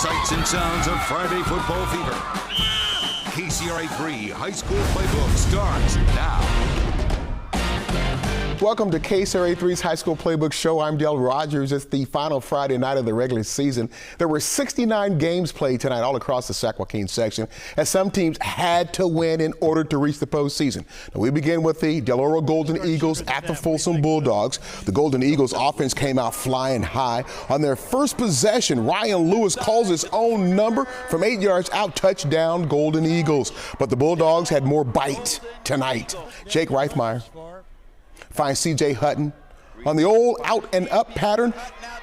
sights and sounds of Friday football fever. KCRA3 High School Playbook starts now. Welcome to KCRA3's High School Playbook Show. I'm Dale Rogers. It's the final Friday night of the regular season. There were 69 games played tonight all across the Sac Joaquin section, as some teams had to win in order to reach the postseason. Now, we begin with the Del Oro Golden Eagles at the Folsom Bulldogs. The Golden Eagles offense came out flying high. On their first possession, Ryan Lewis calls his own number from 8 yards out, touchdown Golden Eagles. But the Bulldogs had more bite tonight. Jake Reithmeyer finds C.J. Hutton on the old out and up pattern.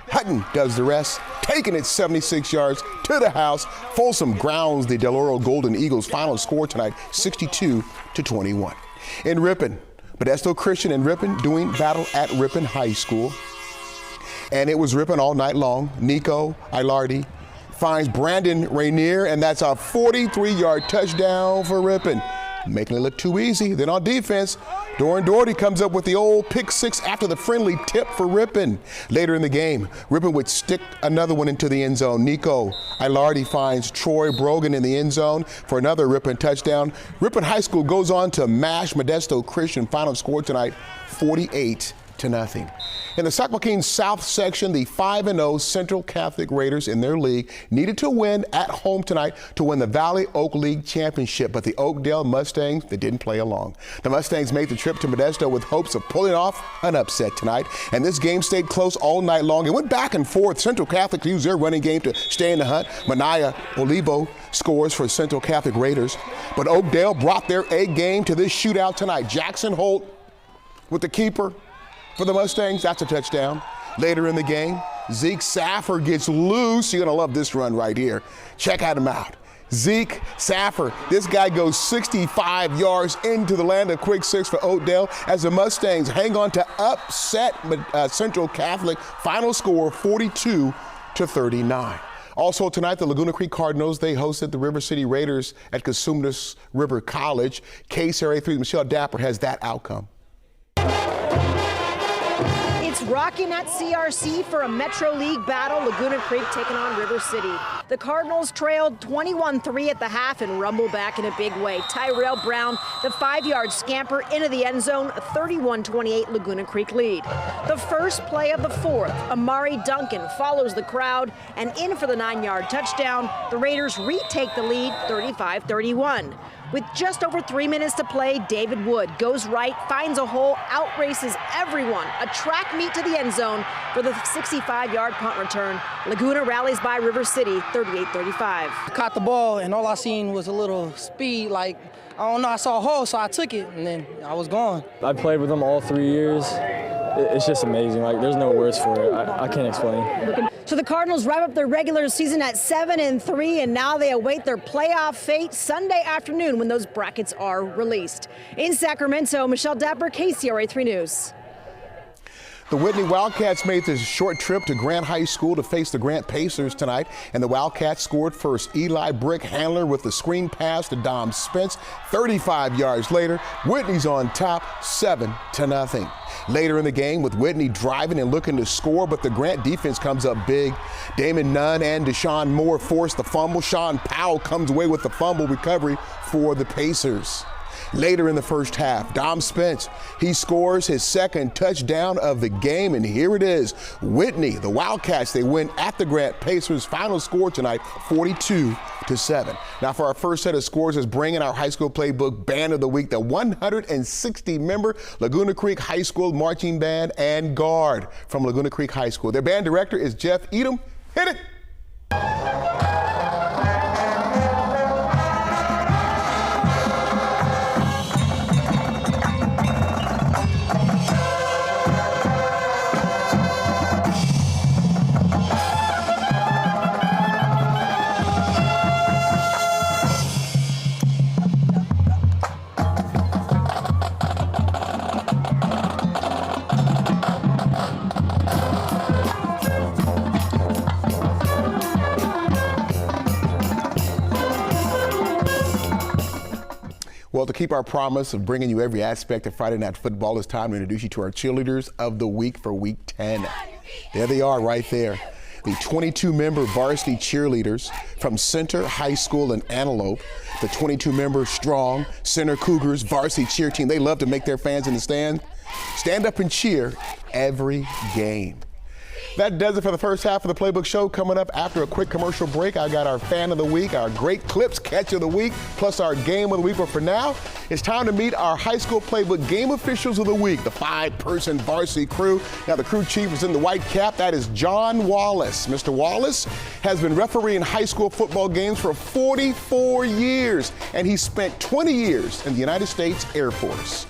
Hutton does the rest, taking it 76 yards to the house. Folsom grounds the Del Oro Golden Eagles. Final score tonight, 62-21. In Ripon, Modesto Christian and Ripon doing battle at Ripon High School. And it was Ripon all night long. Nico Ilardi finds Brandon Rainier, and that's a 43-yard touchdown for Ripon, making it look too easy. Then on defense, Doran Doherty comes up with the old pick six after the friendly tip for Ripon. Later in the game, Ripon would stick another one into the end zone. Nico Ilardi finds Troy Brogan in the end zone for another Ripon touchdown. Ripon High School goes on to mash Modesto Christian. Final score tonight, 48-0. In the Sac Joaquin South section, the 5-0 Central Catholic Raiders in their league needed to win at home tonight to win the Valley Oak League Championship, but the Oakdale Mustangs, they didn't play along. The Mustangs made the trip to Modesto with hopes of pulling off an upset tonight, and this game stayed close all night long. It went back and forth. Central Catholic used their running game to stay in the hunt. Manaya Olivo scores for Central Catholic Raiders, but Oakdale brought their A game to this shootout tonight. Jackson Holt with the keeper for the Mustangs, that's a touchdown. Later in the game, Zeke Saffer gets loose. You're gonna love this run right here. Check him out. Zeke Saffer, this guy goes 65 yards into the land of quick six for Oakdale as the Mustangs hang on to upset Central Catholic. Final score 42-39. Also tonight, the Laguna Creek Cardinals, they hosted the River City Raiders at Cosumnes River College. KCRA3's Michelle Dapper has that outcome. Rocking at CRC for a Metro League battle, Laguna Creek taking on River City. The Cardinals trailed 21-3 at the half and rumble back in a big way. Tyrell Brown, the 5-yard scamper into the end zone, a 31-28 Laguna Creek lead. The first play of the fourth, Amari Duncan follows the crowd and in for the 9-yard touchdown. The Raiders retake the lead 35-31. With just over 3 minutes to play, David Wood goes right, finds a hole, outraces everyone. A track meet to the end zone for the 65-yard punt return. Laguna rallies by River City, 38-35. Caught the ball, and all I seen was a little speed, like, I don't know, I saw a hole, so I took it, and then I was gone. I played with them all 3 years. It's just amazing. Like, there's no words for it. I can't explain. So the Cardinals wrap up their regular season at 7-3, and now they await their playoff fate Sunday afternoon when those brackets are released. In Sacramento, Michelle Dapper, KCRA3 News. The Whitney Wildcats made this short trip to Grant High School to face the Grant Pacers tonight, and the Wildcats scored first. Eli Brick Handler with the screen pass to Dom Spence. 35 yards later, Whitney's on top, 7-0. Later in the game, with Whitney driving and looking to score, but the Grant defense comes up big. Damon Nunn and Deshaun Moore force the fumble. Sean Powell comes away with the fumble recovery for the Pacers. Later in the first half, Dom Spence, he scores his second touchdown of the game, and here it is. Whitney, the Wildcats, they win at the Grant Pacers. Final score tonight, 42-7. Now for our first set of scores is bringing our high school playbook band of the week, the 160-member Laguna Creek High School Marching Band and Guard from Laguna Creek High School. Their band director is Jeff Edom. Hit it! Well, to keep our promise of bringing you every aspect of Friday Night Football, it's time to introduce you to our cheerleaders of the week for Week 10. There they are right there. the 22-member varsity cheerleaders from Center High School in Antelope, the 22-member strong Center Cougars varsity cheer team. They love to make their fans in the stand stand up and cheer every game. That does it for the first half of the Playbook Show. Coming up after a quick commercial break, I got our Fan of the Week, our Great Clips Catch of the Week, plus our Game of the Week. But for now, it's time to meet our high school Playbook Game Officials of the Week, the 5-person varsity crew. Now, the crew chief is in the white cap. That is John Wallace. Mr. Wallace has been refereeing high school football games for 44 years, and he spent 20 years in the United States Air Force.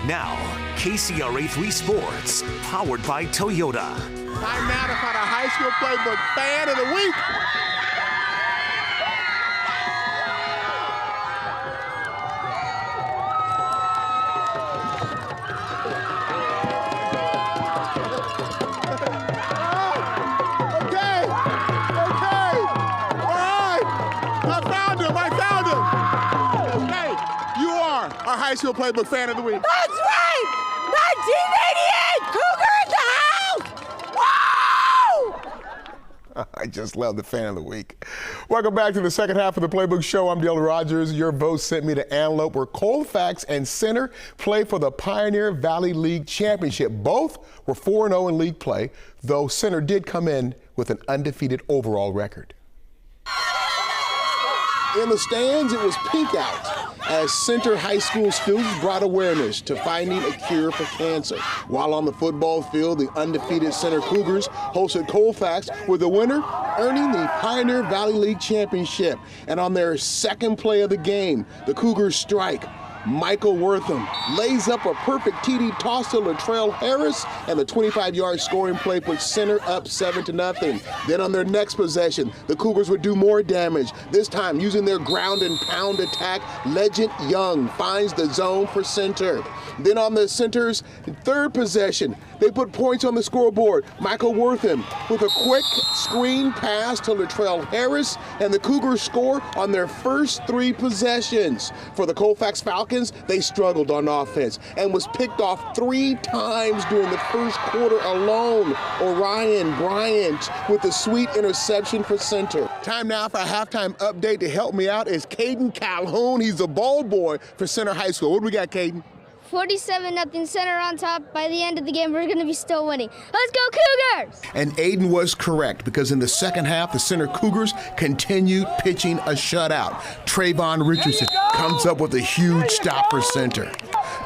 Now, KCRA3 Sports, powered by Toyota. Time now to find our high school Playbook Fan of the Week. Okay. All right. I found him. Okay. You are our high school Playbook Fan of the Week. That's right! 1988! Cougar in the house! Woo! I just love the Fan of the Week. Welcome back to the second half of the Playbook Show. I'm Dale Rogers. Your vote sent me to Antelope, where Colfax and Center play for the Pioneer Valley League Championship. Both were 4-0 in league play, though Center did come in with an undefeated overall record. In the stands, it was pink out as Center High School students brought awareness to finding a cure for cancer. While on the football field, the undefeated Center Cougars hosted Colfax, with the winner earning the Pioneer Valley League Championship. And on their second play of the game, the Cougars strike Michael Wortham lays up a perfect TD toss to Latrell Harris, and the 25-yard scoring play puts center up 7-0. Then on their next possession, the Cougars would do more damage. This time, using their ground and pound attack, Legend Young finds the zone for center. Then on the center's third possession, they put points on the scoreboard. Michael Wortham with a quick screen pass to Latrell Harris, and the Cougars score on their first 3 possessions. For the Colfax Falcons, they struggled on offense and was picked off 3 times during the first quarter alone. Orion Bryant with a sweet interception for center. Time now for a halftime update. To help me out is Caden Calhoun. He's the ball boy for Center High School. What do we got, Caden? 47-0, Center on top. By the end of the game, we're going to be still winning. Let's go Cougars! And Aiden was correct, because in the second half, the Center Cougars continued pitching a shutout. Trayvon Richardson comes up with a huge stop for Center.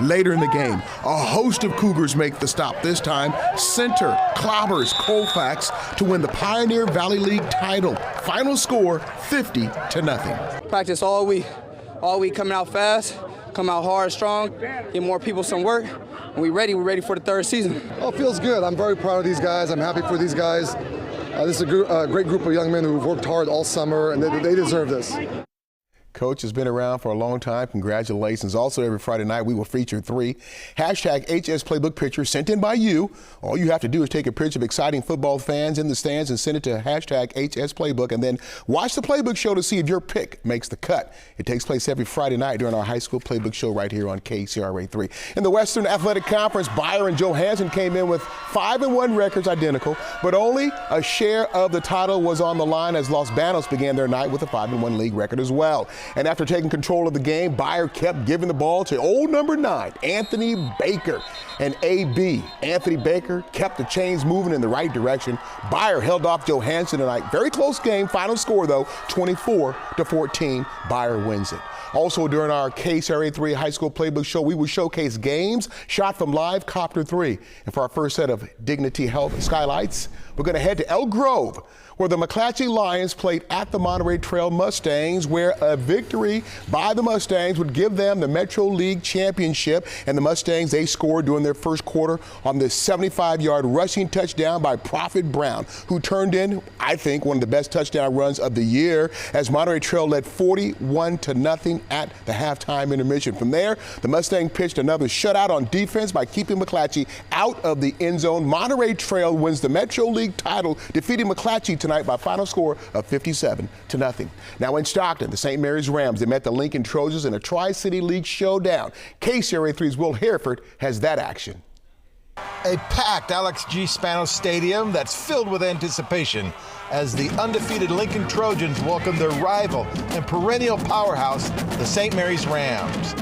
Later in the game, a host of Cougars make the stop. This time, Center clobbers Colfax to win the Pioneer Valley League title. Final score, 50-0. Practice all week coming out fast. Come out hard, strong, get more people some work, and we're ready for the third season. Oh, it feels good. I'm very proud of these guys. I'm happy for these guys. This is a great group of young men who've worked hard all summer, and they deserve this. Coach has been around for a long time. Congratulations. Also, every Friday night, we will feature 3 #HS Playbook pictures sent in by you. All you have to do is take a picture of exciting football fans in the stands and send it to #HS Playbook, and then watch the Playbook Show to see if your pick makes the cut. It takes place every Friday night during our high school Playbook Show right here on KCRA3. In the Western Athletic Conference, Bayer and Johansson came in with 5-1 records identical, but only a share of the title was on the line as Los Banos began their night with a 5-1 league record as well. And after taking control of the game, Bayer kept giving the ball to old number 9, Anthony Baker. And AB, Anthony Baker, kept the chains moving in the right direction. Bayer held off Johansson tonight. Very close game. Final score, though, 24-14. Bayer wins it. Also, during our KCRA3 High School Playbook Show, we will showcase games shot from Live Copter 3. And for our first set of Dignity Health Skylights, we're going to head to Elk Grove, where the McClatchy Lions played at the Monterey Trail Mustangs, where a victory by the Mustangs would give them the Metro League Championship. And the Mustangs, they scored during their first quarter on this 75-yard rushing touchdown by Prophet Brown, who turned in, I think, one of the best touchdown runs of the year, as Monterey Trail led 41-0 at the halftime intermission. From there, the Mustang pitched another shutout on defense by keeping McClatchy out of the end zone. Monterey Trail wins the Metro League title, defeating McClatchy tonight by final score of 57-0. Now in Stockton, the St. Mary's Rams, they met the Lincoln Trojans in a Tri-City League showdown. KCRA3's Will Hereford has that action. A packed Alex G. Spanos Stadium that's filled with anticipation as the undefeated Lincoln Trojans welcome their rival and perennial powerhouse, the St. Mary's Rams.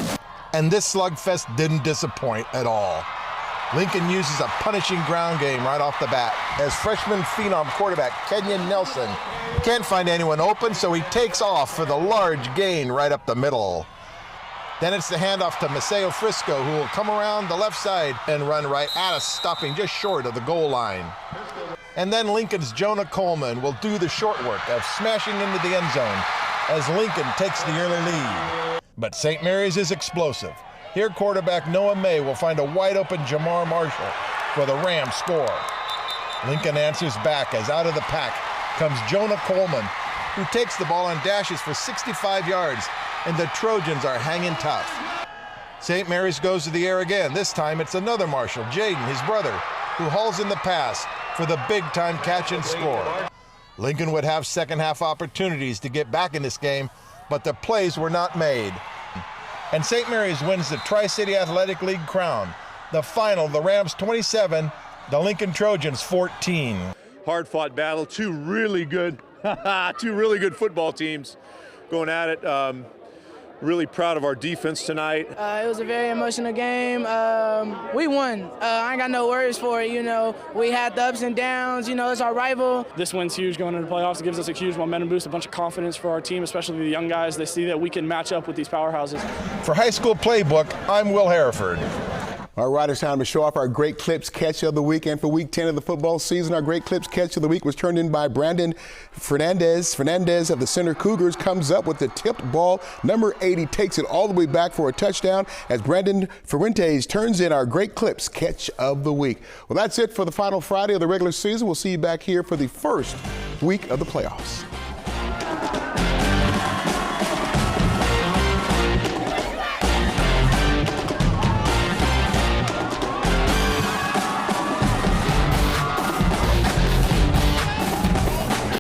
And this slugfest didn't disappoint at all. Lincoln uses a punishing ground game right off the bat as freshman phenom quarterback Kenyon Nelson can't find anyone open, so he takes off for the large gain right up the middle. Then it's the handoff to Maceo Frisco, who will come around the left side and run right at us, stopping just short of the goal line. And then Lincoln's Jonah Coleman will do the short work of smashing into the end zone as Lincoln takes the early lead. But St. Mary's is explosive. Here, quarterback Noah May will find a wide-open Jamar Marshall for the Rams score. Lincoln answers back as out of the pack comes Jonah Coleman, who takes the ball and dashes for 65 yards, and the Trojans are hanging tough. St. Mary's goes to the air again. This time it's another Marshall, Jaden, his brother, who hauls in the pass for the big-time catch and score. Lincoln would have second-half opportunities to get back in this game, but the plays were not made. And St. Mary's wins the Tri-City Athletic League crown. The final, the Rams 27, the Lincoln Trojans 14. Hard-fought battle, two really good football teams going at it. Really proud of our defense tonight. It was a very emotional game. We won. I ain't got no worries for it. You know, we had the ups and downs. You know, it's our rival. This win's huge going into the playoffs. It gives us a huge momentum boost, a bunch of confidence for our team, especially the young guys. They see that we can match up with these powerhouses. For High School Playbook, I'm Will Hereford. All right, it's time to show off our Great Clips Catch of the Week. And for Week 10 of the football season, our Great Clips Catch of the Week was turned in by Brandon Fernandez. Fernandez of the Center Cougars comes up with the tipped ball. Number 80 takes it all the way back for a touchdown as Brandon Fuentes turns in our Great Clips Catch of the Week. Well, that's it for the final Friday of the regular season. We'll see you back here for the first week of the playoffs.